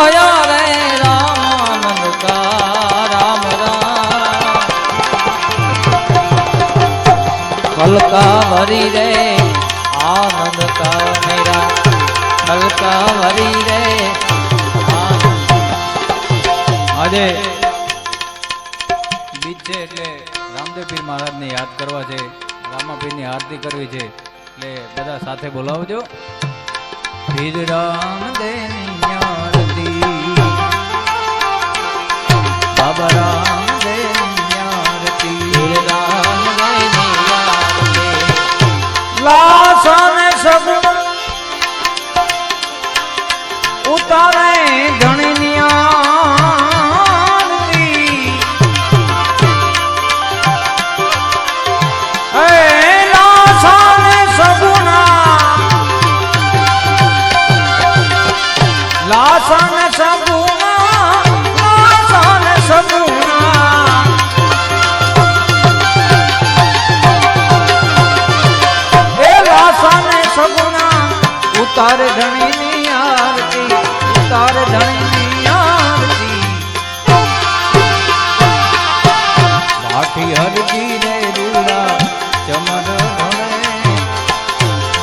ભયા રે રામાનંદ કા રામ રામ કલકા ભરી રે આનંદ કા મેરા કલકા ભરી રે આજે બીજ છે એટલે રામદેવ પીર મહારાજને યાદ કરવા છે, રામાપીરની આરતી કરવી છે એટલે બધા સાથે બોલાવજો. પીર રામદેવની આરતી, બાબા રામદેવની આરતી, પીર રામદેવની આરતી. લાસન સગુણ ઉતારે ધણીની આરતી, લાસન સગુણા, લાસન સગુણા, લાસન સગુણા, એ લાસન સગુણા ઉતારે ધણીની આરતી, ઉતારે ધણીની આરતી. ભાઠી હરજી રે રૂડા ચમર ઢોળે,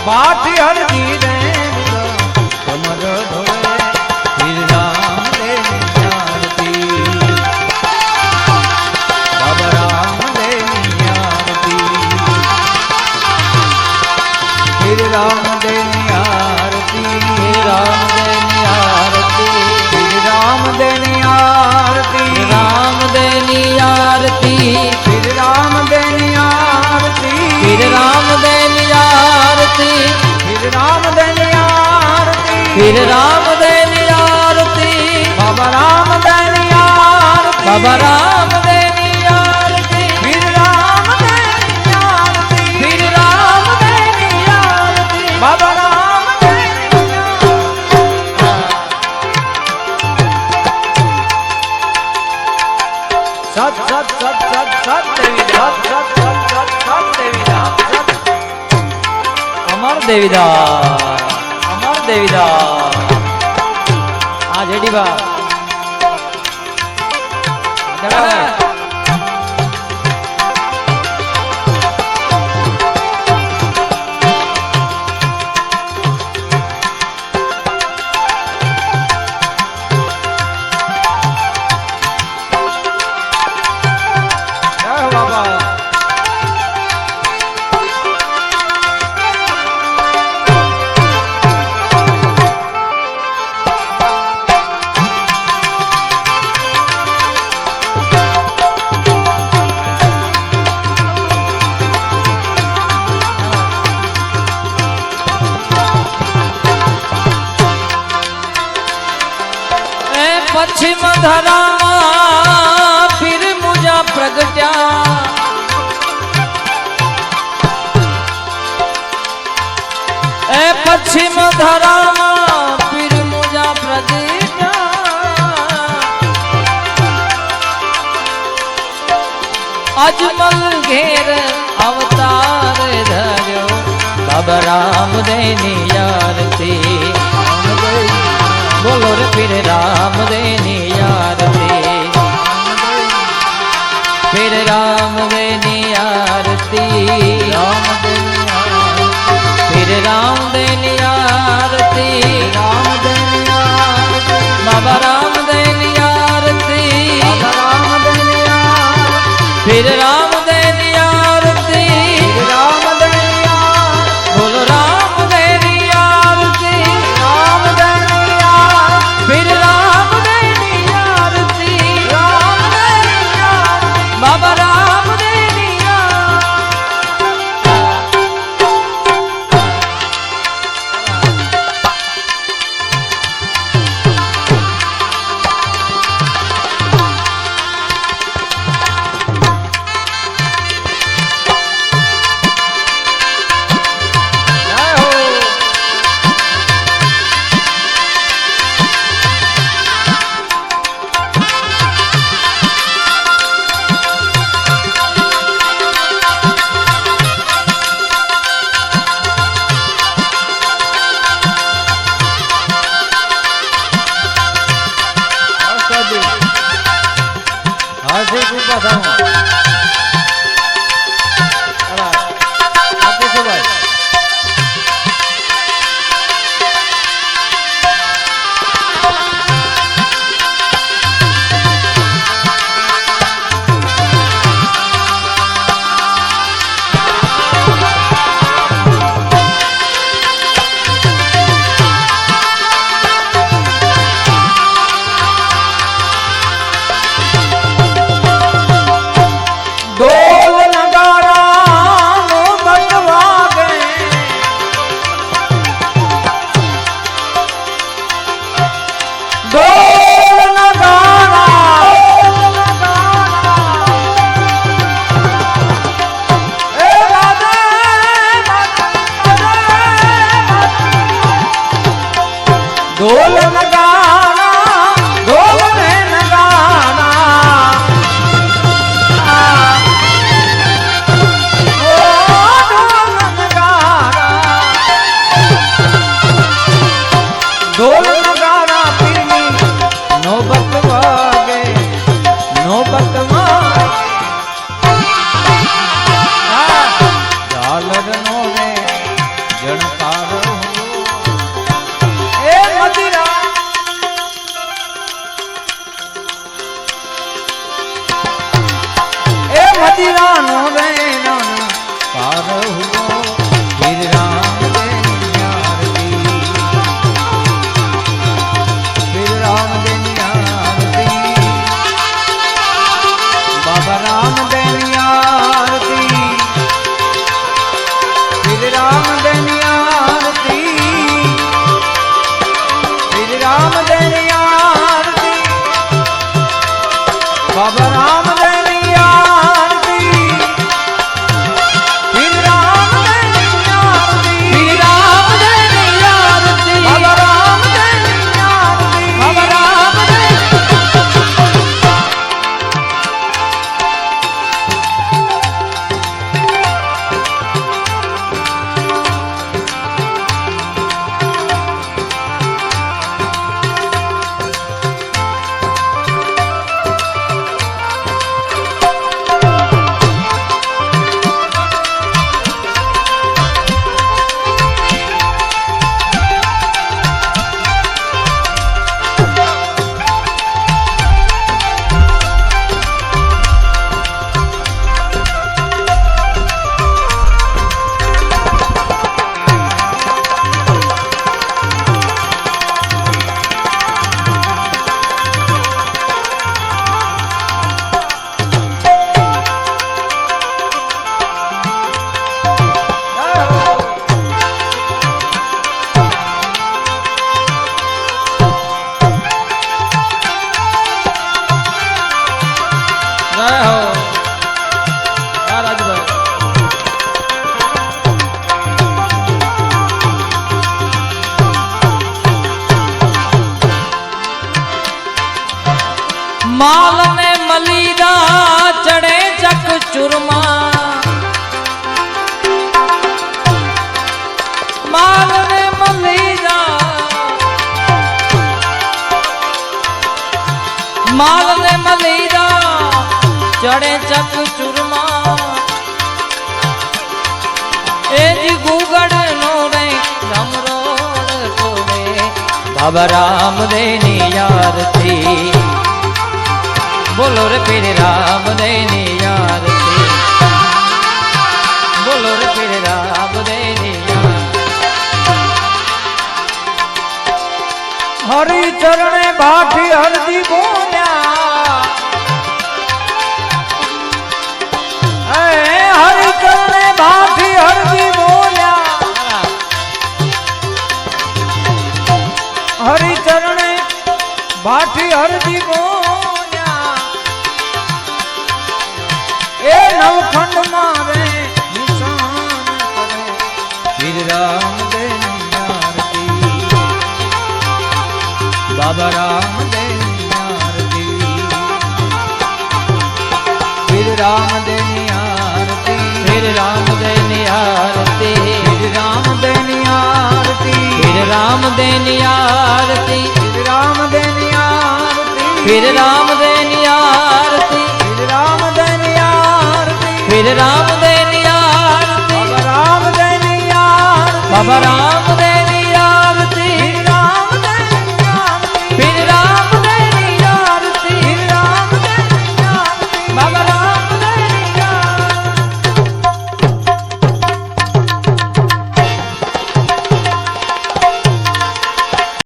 ભાઠી હરજી રે રૂડા ચમર ઢોળે. પીર રામદેવની આરતી, બાબા રામદેવની આરતી, પીર રામદેવની આરતી, રામદેવની આરતી, પીર રામદેવની આરતી, રામદેવની આરતી, પીર રામદેવની આરતી, પીર રામદેવની આરતી, પીર રામદેવની આરતી, પીર રામદેવની આરતી, બાબા રામદેવની આરતી, બાબા રામદેવની આરતી, પીર રામદેવની આરતી, પીર રામદેવની આરતી, બાબા રામદેવની સત સત સત સત સત દેવી સત સત સત સત સત દેવી અમર દેવીદાસ, અમર દેવીદાસ. આ જેડીબા પશ્ચિમ ધરામાં પીર મુજા પ્રગટ્યા, એ પશ્ચિમ ધરામાં પીર મુજા પ્રગટ્યા. અજમલ ઘેર અવતાર ધર્યો, બાબા રામદેવની આરતી. બોલો રે પીર રામદેવની આરતી, પીર રામદેવની આરતી, પીર રામદેવની આરતી, બાબા રામદેવની આરતી, પીર રામદેવની આરતી, બોલો રામદેવની આરતી. ઉભા થાઓ ભાઈ माल ने मलीदा चढ़े चक चुरमा माल ने मलीदा माल ने मलीदा चढ़े चक चुरमा ए जी गुगड़ नो रे रमरोड़ तोड़े बाबा राम देनी यार थी बोलो रे पीर राम देनी यार थी बोलो रे पीर राम देनी यार हरि चरणे भाठी हरदी बोल्या हरि चरणे भाठी हरदी बोल्या हरि चरणे भाठी हरदी बोल्या ए नवखंड मारे निशान करे पीर राम देनी आरती बाबा राम देनी आरती पीर राम देनी आरती फिर राम देनी आरती पीर राम देनी आरती फिर राम देनी आरती पीर राम देनी आरती फिर राम देनी आरती पीर राम રામદેવની આરતી બાબા રામદેવની આરતી બાબા રામ